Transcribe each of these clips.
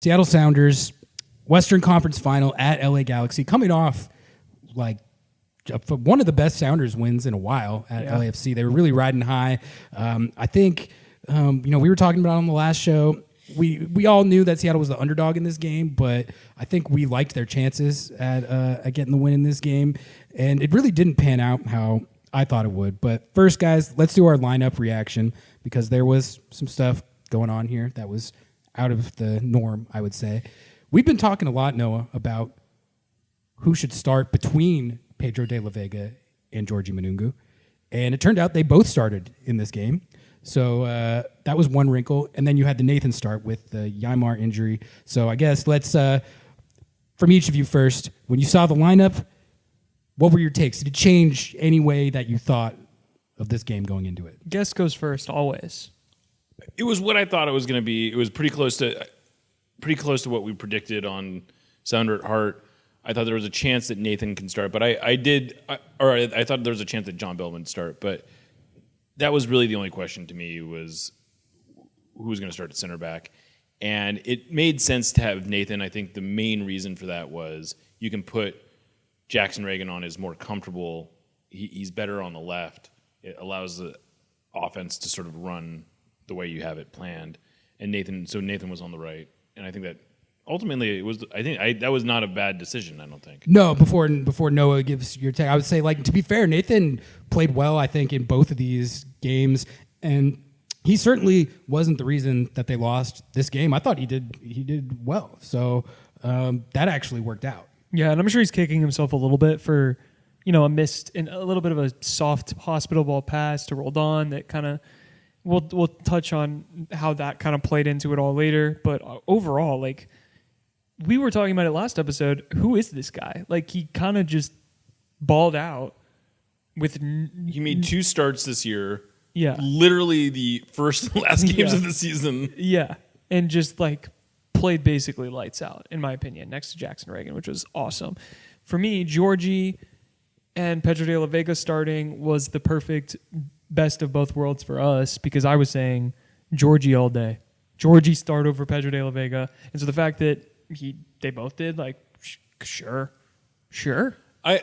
Seattle Sounders, Western Conference Final at LA Galaxy, coming off like one of the best Sounders wins in a while at LAFC. They were really riding high. I think, we were talking about on the last show, we all knew that Seattle was the underdog in this game, but I think we liked their chances at getting the win in this game, and it really didn't pan out how I thought it would. But first, guys, let's do our lineup reaction, because there was some stuff going on here that was out of the norm, I would say. We've been talking a lot, Noah, about who should start between Pedro de la Vega and Georgie Manungu, and it turned out they both started in this game. So that was one wrinkle, and then you had the Nathan start with the Ymar injury. So I guess let's, from each of you first, when you saw the lineup, what were your takes? Did it change any way that you thought of this game going into it? Guest goes first, always. It was what I thought it was going to be. It was pretty close to what we predicted on Sounder at Heart. I thought there was a chance that Nathan can start, but I thought there was a chance that John Bellman would start. But that was really the only question to me, was who was going to start at center back. And it made sense to have Nathan. I think the main reason for that was you can put Jackson Reagan on his more comfortable. He's better on the left. It allows the offense to sort of run the way you have it planned. And Nathan was on the right. And I think that ultimately, that was not a bad decision, I don't think. No, before Noah gives your take, I would say, to be fair, Nathan played well, I think, in both of these games, and he certainly wasn't the reason that they lost this game. I thought he did well, so that actually worked out. Yeah, and I'm sure he's kicking himself a little bit for, a missed and a little bit of a soft hospital ball pass to Roldan that kind of. We'll touch on how that kind of played into it all later, but overall, we were talking about it last episode. Who is this guy? He kind of just balled out with. He made 2 starts this year. Yeah, literally the first and last games of the season. Yeah, and just played basically lights out, in my opinion, next to Jackson Reagan, which was awesome. For me, Georgie and Pedro de la Vega starting was the perfect best of both worlds for us, because I was saying Georgie all day. Georgie start over Pedro de la Vega. And so the fact that they both did, sure. I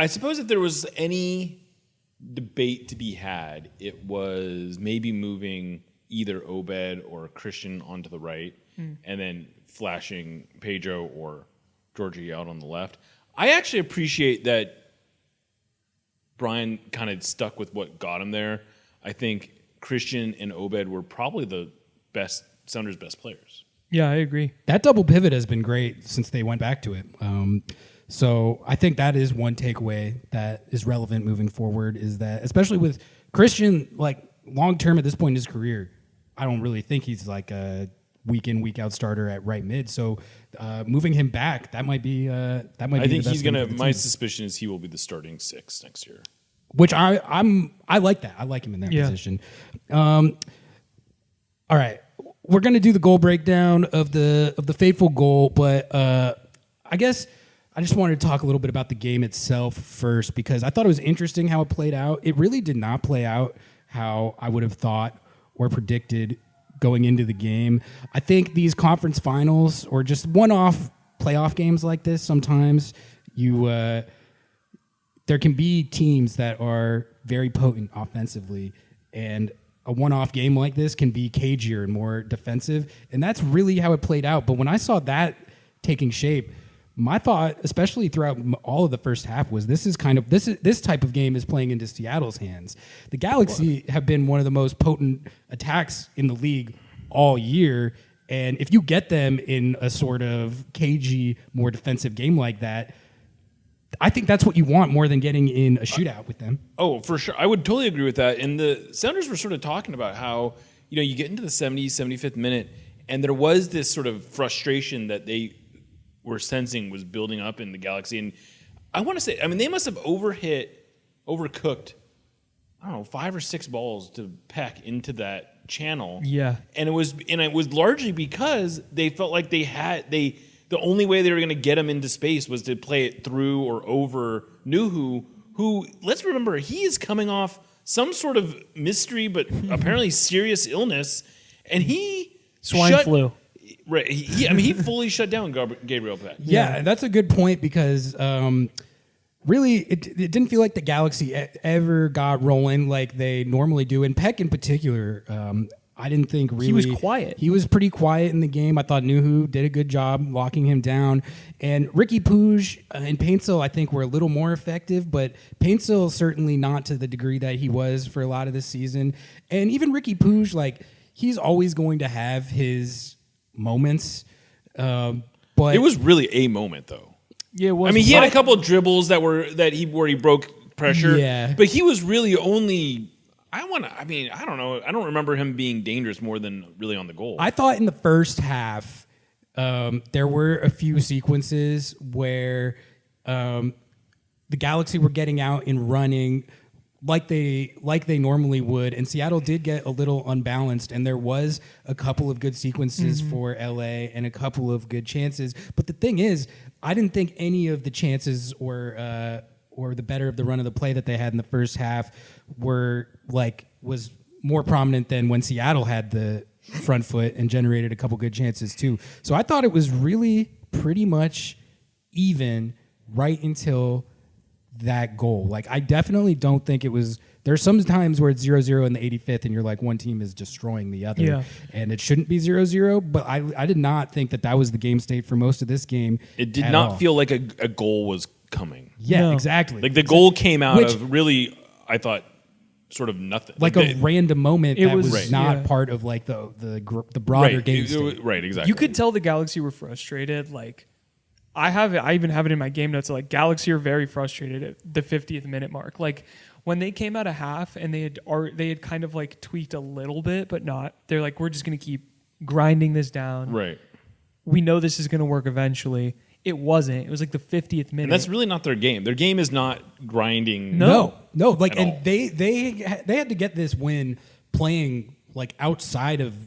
suppose if there was any debate to be had, it was maybe moving either Obed or Christian onto the right and then flashing Pedro or Georgie out on the left. I actually appreciate that Brian kind of stuck with what got him there. I think Christian and Obed were probably the Sounders' best players. Yeah, I agree. That double pivot has been great since they went back to it. So I think that is one takeaway that is relevant moving forward, is that, especially with Christian, long term at this point in his career, I don't really think he's a week in, week out starter at right mid. So moving him back, that might be. I think he's gonna. My suspicion is he will be the starting 6 next year. Which I like that. I like him in that position. All right, we're gonna do the goal breakdown of the fateful goal, but I guess I just wanted to talk a little bit about the game itself first, because I thought it was interesting how it played out. It really did not play out how I would have thought or predicted going into the game. I think these conference finals, or just one-off playoff games like this, sometimes there can be teams that are very potent offensively, and a one-off game like this can be cagier and more defensive, and that's really how it played out. But when I saw that taking shape, my thought, especially throughout all of the first half, was this type of game is playing into Seattle's hands. The Galaxy have been one of the most potent attacks in the league all year, and if you get them in a sort of cagey, more defensive game like that, I think that's what you want more than getting in a shootout with them. Oh, for sure. I would totally agree with that. And the Sounders were sort of talking about how, you get into the 70th, 75th minute, and there was this sort of frustration that they were sensing was building up in the Galaxy. And I want to say, they must have overcooked, I don't know, 5 or 6 balls to peck into that channel. Yeah. And it was largely because they felt like the only way they were going to get him into space was to play it through or over Nuhu, who, let's remember, he is coming off some sort of mystery but apparently serious illness, and he swine flu. Right. He fully shut down Gabriel Peck. Yeah, that's a good point because really it didn't feel like the Galaxy ever got rolling like they normally do. And Peck in particular, I didn't think really... He was quiet. He was pretty quiet in the game. I thought Nuhu did a good job locking him down. And Ricky Puig and Paintsill, I think, were a little more effective, but Paintsill certainly not to the degree that he was for a lot of this season. And even Ricky Puig, like, he's always going to have his moments. But it was really a moment, though. Yeah, it was. I mean, he had a couple of dribbles where he broke pressure. Yeah. But he was really only... I don't know. I don't remember him being dangerous more than really on the goal. I thought in the first half, there were a few sequences where the Galaxy were getting out and running like they normally would, and Seattle did get a little unbalanced, and there was a couple of good sequences for LA and a couple of good chances. But the thing is, I didn't think any of the chances or the better of the run of the play that they had in the first half was more prominent than when Seattle had the front foot and generated a couple good chances too. So I thought it was really pretty much even right until that goal. Like, I definitely don't think it was... There's some times where it's 0-0 in the 85th and you're like, one team is destroying the other. And it shouldn't be 0-0, but I did not think that was the game state for most of this game. It did not feel like a goal was coming. Yeah, No. exactly. Like, the goal came out of really, I thought, sort of nothing. Like a random moment that was Right. not Yeah. part of like the broader game state. Right, exactly. You could tell the Galaxy were frustrated. Like, I even have it in my game notes. Like, Galaxy are very frustrated at the 50th minute mark. Like, when they came out of half and they had kind of like tweaked a little bit, but not. They're like, we're just gonna keep grinding this down. Right. We know this is gonna work eventually. It wasn't. It was like the 50th minute. And that's really not their game. Their game is not grinding. No. Like, At and all. they had to get this win playing like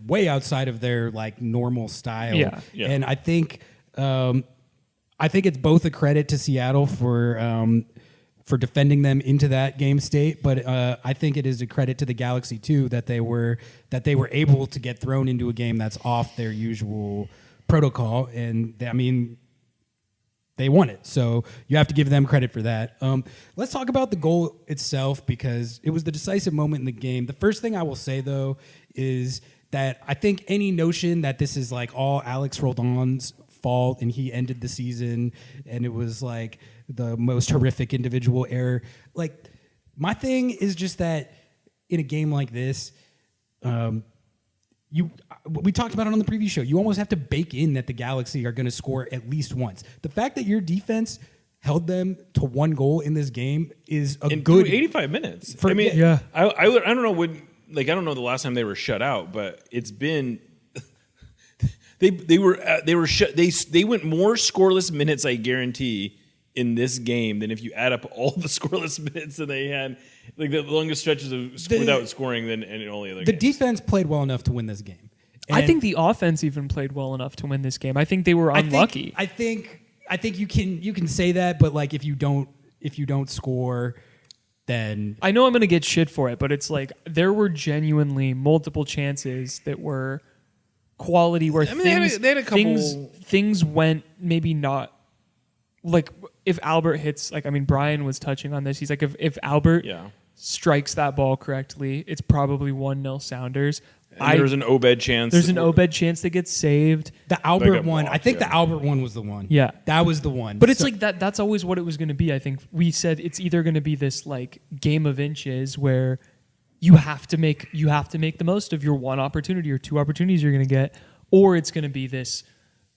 way outside of their like normal style. Yeah. And I think it's both a credit to Seattle for defending them into that game state, but I think it is a credit to the Galaxy too that they were able to get thrown into a game that's off their usual protocol, and they won it. So you have to give them credit for that. Let's talk about the goal itself because it was the decisive moment in the game. The first thing I will say, though, is that I think any notion that this is like all Alex Roldan's fault and he ended the season and it was like the most horrific individual error. Like, my thing is just that in a game like this, we talked about it on the preview show. You almost have to bake in that the Galaxy are going to score at least once. The fact that your defense held them to one goal in this game is good 85 minutes. yeah. I don't know I don't know the last time they were shut out, but it's been they went more scoreless minutes, I guarantee, in this game than if you add up all the scoreless minutes that they had, like the longest stretches without scoring than in only other The games. Defense played well enough to win this game. I think the offense even played well enough to win this game. I think they were unlucky. I think you can say that, but like if you don't score, then I know I'm going to get shit for it, but it's like there were genuinely multiple chances that were quality where they had a couple things went maybe not like if Albert hits, like, I mean, Brian was touching on this. He's like, if Albert strikes that ball correctly, it's probably 1-0 Sounders. There's an Obed chance. There's an Obed chance that gets saved. The Albert one, blocked, I think the Albert one was the one. Yeah. That was the one. But it's like that's always what it was going to be. I think we said it's either going to be this like game of inches where you have to make the most of your one opportunity or two opportunities you're going to get, or it's going to be this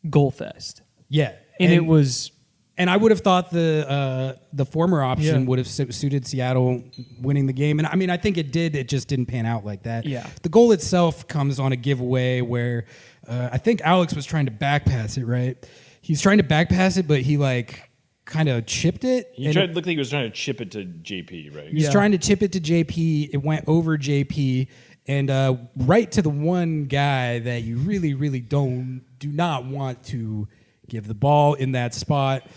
goal fest. Yeah. And it was... And I would have thought the former option would have suited Seattle winning the game. And I mean, I think it did. It just didn't pan out like that. Yeah. The goal itself comes on a giveaway where I think Alex was trying to back pass it, right? He's trying to back pass it, but he like kind of chipped it. Looked like he was trying to chip it to JP, right? He was trying to chip it to JP. It went over JP and right to the one guy that you really, really do not want to give the ball in that spot.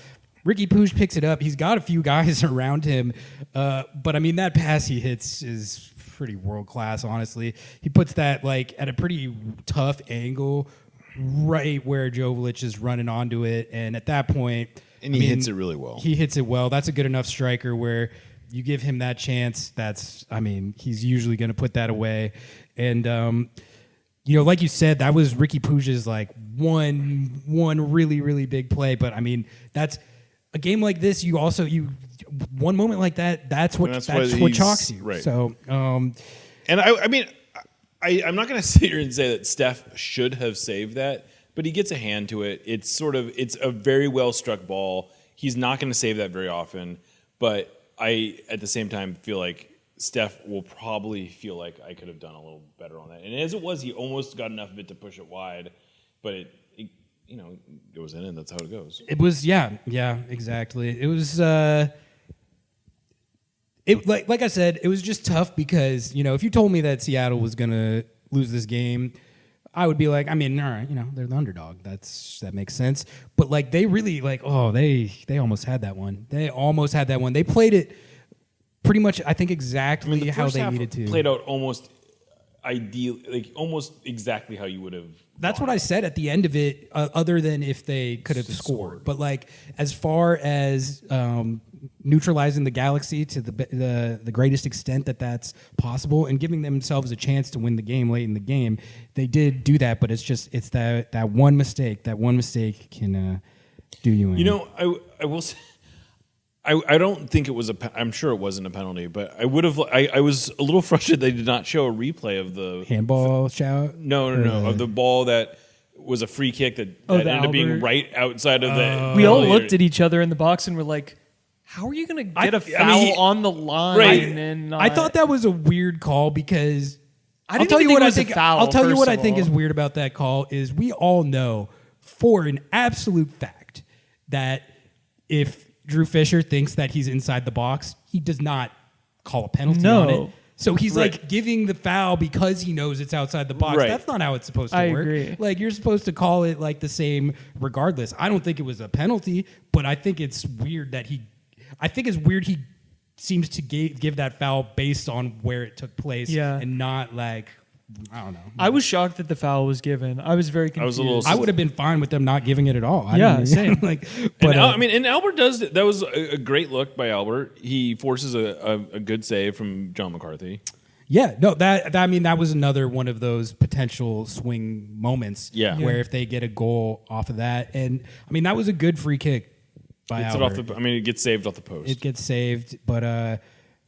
Ricky Puig picks it up. He's got a few guys around him. But, I mean, that pass he hits is pretty world-class, honestly. He puts that, like, at a pretty tough angle right where Jovic is running onto it, and at that point, And he hits it really well. He hits it well. That's a good enough striker where you give him that chance. He's usually going to put that away. And, like you said, that was Ricky Puig's like one really, really big play. But, that's a game like this. One moment like that, that's what chalks you. Right. So, and I'm not going to sit here and say that Steph should have saved that, but he gets a hand to it. It's a very well struck ball. He's not going to save that very often, but I, at the same time, feel like Steph will probably feel like I could have done a little better on that. And as it was, he almost got enough of it to push it wide, but it goes in, and that's how it goes. It was, yeah, exactly. It was, like I said, it was just tough because, if you told me that Seattle was going to lose this game, I would be like, all right, they're the underdog. That makes sense. But like they really they almost had that one. They played it pretty much, I think, exactly the how first they half needed to. Played out almost ideal, like almost exactly how you would have. That's what I said at the end of it, other than if they could have scored. But like as far as neutralizing the Galaxy to the greatest extent that's possible and giving themselves a chance to win the game late in the game, they did do that. But it's that one mistake. That one mistake can do you in. I will say, I don't think it was I'm sure it wasn't a penalty, but I would have. I was a little frustrated they did not show a replay of the handball shout. No, of the ball that was a free kick that ended up being right outside of the. We all looked at each other in the box and were like, how are you going to get a foul on the line? Right. And I thought that was a weird call because I'll tell you what I think. I'll tell you what I think is weird about that call is we all know for an absolute fact that if Drew Fisher thinks that he's inside the box, he does not call a penalty on it. So he's like giving the foul because he knows it's outside the box. Right. That's not how it's supposed to work. Agree. Like you're supposed to call it like the same regardless. I don't think it was a penalty, but I think it's weird that he seems to give that foul based on where it took place and not like, I don't know. I was shocked that the foul was given. I was very confused. I would have been fine with them not giving it at all. Same. And Albert does. That was a great look by Albert. He forces a good save from John McCarthy. Yeah, no, that was another one of those potential swing moments. Yeah. Where if they get a goal off of that, and that was a good free kick by Albert. It gets saved off the post. It gets saved, but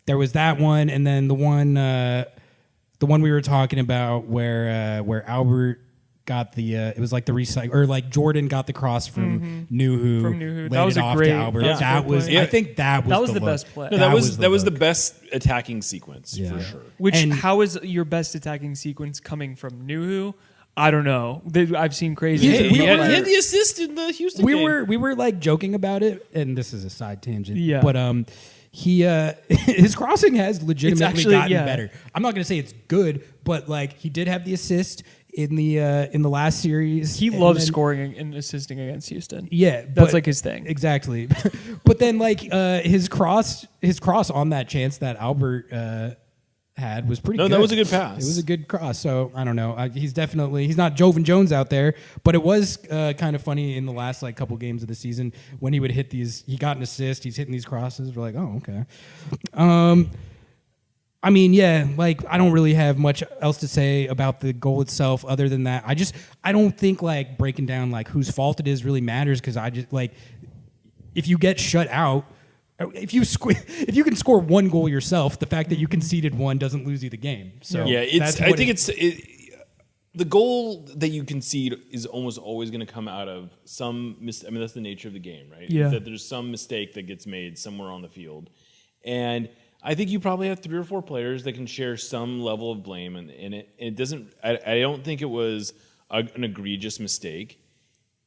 there was that one, and then the one we were talking about where Albert got it was like the recycle, or like Jordan got the cross from Nuhu. From Nuhu. That was great. To Albert. Yeah. That was. I think that was the best play. No, that was the best attacking sequence for sure. How is your best attacking sequence coming from Nuhu? I don't know. I've seen crazy. He had the assist in the Houston game. We were like joking about it, and this is a side tangent. Yeah. But he his crossing has legitimately gotten better. I'm not going to say it's good, but like he did have the assist in the last series. He loves scoring and assisting against Houston. Yeah, that's like his thing. Exactly. But then like his cross on that chance that Albert had was pretty good. No, that was a good pass. It was a good cross. So I don't know. He's not Jovan Jones out there, but it was kind of funny in the last like couple games of the season when he would hit these. He got an assist. He's hitting these crosses. We're like, oh, okay. Like I don't really have much else to say about the goal itself other than that. I don't think like breaking down like whose fault it is really matters because I just like if you get shut out. If you can score one goal yourself, the fact that you conceded one doesn't lose you the game. So the goal that you concede is almost always going to come out of some. That's the nature of the game, right? Yeah. That there's some mistake that gets made somewhere on the field, and I think you probably have 3 or 4 players that can share some level of blame, and it doesn't. I don't think it was an egregious mistake,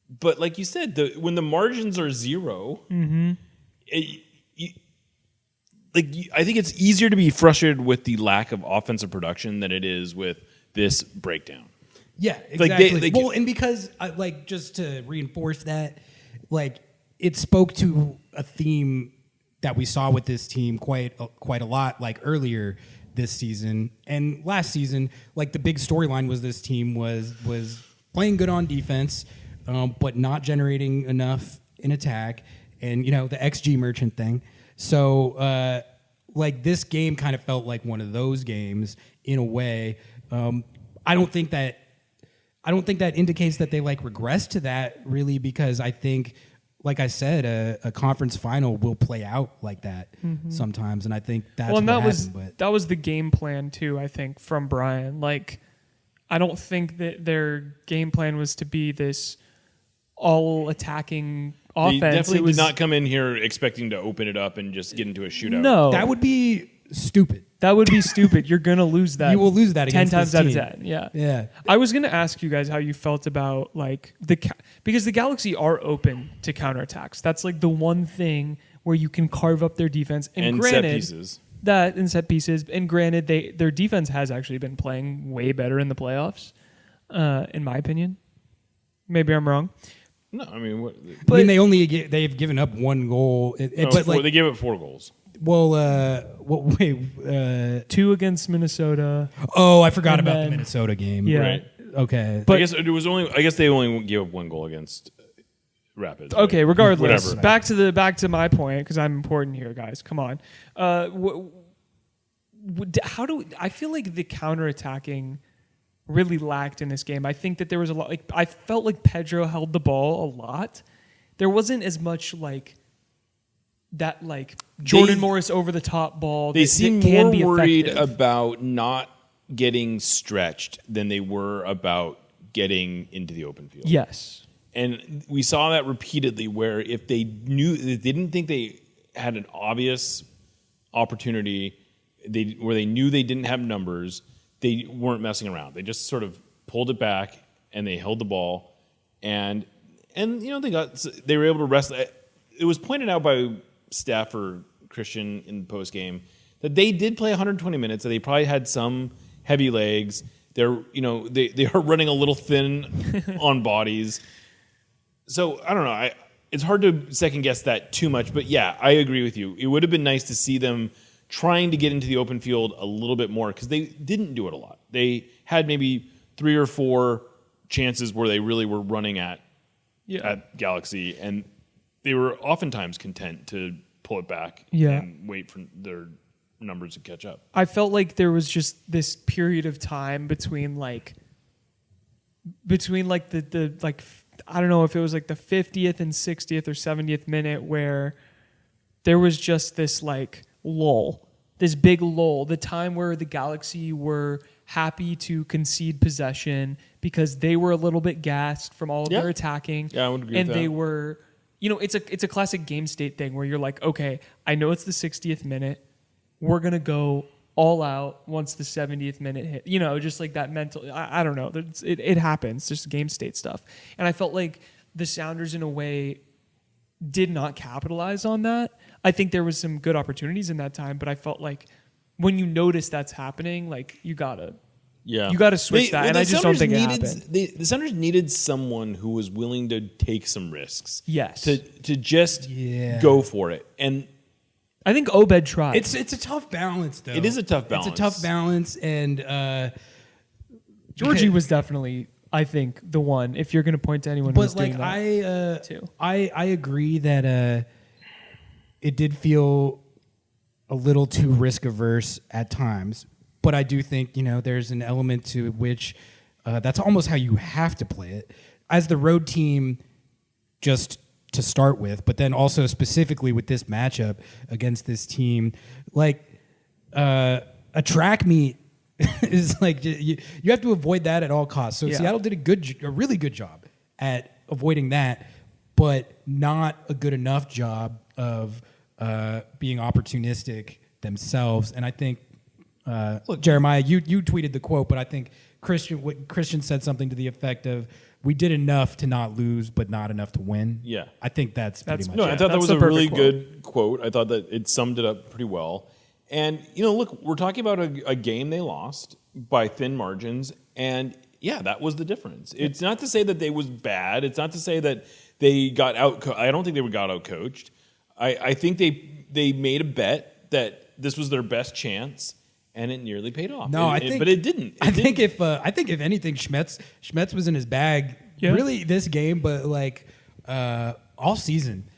but like you said, when the margins are 0. Mm-hmm. I think it's easier to be frustrated with the lack of offensive production than it is with this breakdown. Yeah, exactly. And because just to reinforce that, like it spoke to a theme that we saw with this team quite a lot, like earlier this season and last season. Like the big storyline was this team was playing good on defense, but not generating enough in attack, and the XG merchant thing. So like this game kind of felt like one of those games in a way. I don't think that indicates that they like regress to that really, because I think, like I said, a conference final will play out like that sometimes, and I think that's what happened. That was the game plan too, I think, from Brian. Like, I don't think that their game plan was to be this all attacking offense. They definitely did not come in here expecting to open it up and just get into a shootout. No, that would be stupid. That would be stupid. You're gonna lose that. You will lose that 10 against times this out team. of 10. Yeah. Yeah. I was gonna ask you guys how you felt about like because the Galaxy are open to counterattacks. That's like the one thing where you can carve up their defense. And granted, set pieces. That and set pieces. And granted, their defense has actually been playing way better in the playoffs, in my opinion. Maybe I'm wrong. No, I mean, but they've given up one goal. They gave up 4 goals. Well, wait. 2 against Minnesota. Oh, I forgot about the Minnesota game. Yeah. Right. Okay. But I guess they only gave up 1 goal against Rapids. Okay. Regardless, whatever. back to my point, because I'm important here, guys. Come on. I feel like the counterattacking really lacked in this game. I think that there was a lot. I felt like Pedro held the ball a lot. There wasn't as much like that, like Jordan Morris over the top ball. They seem more worried effective. about not getting stretched than they were about getting into the open field. Yes, and we saw that repeatedly. Where if they didn't think they had an obvious opportunity, where they knew they didn't have numbers, they weren't messing around. They just sort of pulled it back and they held the ball, and they were able to rest. It was pointed out by Staffer Christian in the post game that they did play 120 minutes. That they probably had some heavy legs. They are running a little thin on bodies. So I don't know. It's hard to second guess that too much. But yeah, I agree with you. It would have been nice to see them trying to get into the open field a little bit more, because they didn't do it a lot. They had maybe 3 or 4 chances where they really were running at Galaxy, and they were oftentimes content to pull it back and wait for their numbers to catch up. I felt like there was just this period of time between the I don't know if it was like the 50th and 60th or 70th minute where there was just this like lull, this big lull, the time where the Galaxy were happy to concede possession because they were a little bit gassed from all of their attacking. Yeah, I would agree and with that. they were, it's a classic game state thing where you're like, okay, I know it's the 60th minute. We're going to go all out once the 70th minute hit. Just like that mental, I don't know. It happens, just game state stuff. And I felt like the Sounders in a way did not capitalize on that. I think there was some good opportunities in that time, but I felt like when you notice that's happening, like you gotta switch that. And I just don't think it happened. The Sounders needed someone who was willing to take some risks. Yes. To just go for it. And I think Obed tried. It's a tough balance, though. It is a tough balance. It's a tough balance, and Georgie was definitely, I think, the one. If you're going to point to anyone, who's doing that too. I agree that it did feel a little too risk averse at times, but I do think there's an element to which that's almost how you have to play it as the road team, just to start with, but then also specifically with this matchup against this team, like a track meet is like you have to avoid that at all costs. So Seattle did a really good job at avoiding that, but not a good enough job of being opportunistic themselves. And I think look, Jeremiah, you tweeted the quote, but I think Christian said something to the effect of, "We did enough to not lose, but not enough to win." Yeah. I think that's pretty much No, it. I thought that That's was the a really perfect good quote. I thought that it summed it up pretty well. And, look, we're talking about a game they lost by thin margins, and, that was the difference. It's not to say that they was bad. It's not to say that they got I don't think they got out-coached. I think they made a bet that this was their best chance, and it nearly paid off. No, I think, but it didn't. I think if anything, Schmetz was in his bag. Yeah. Really, this game, but like all season.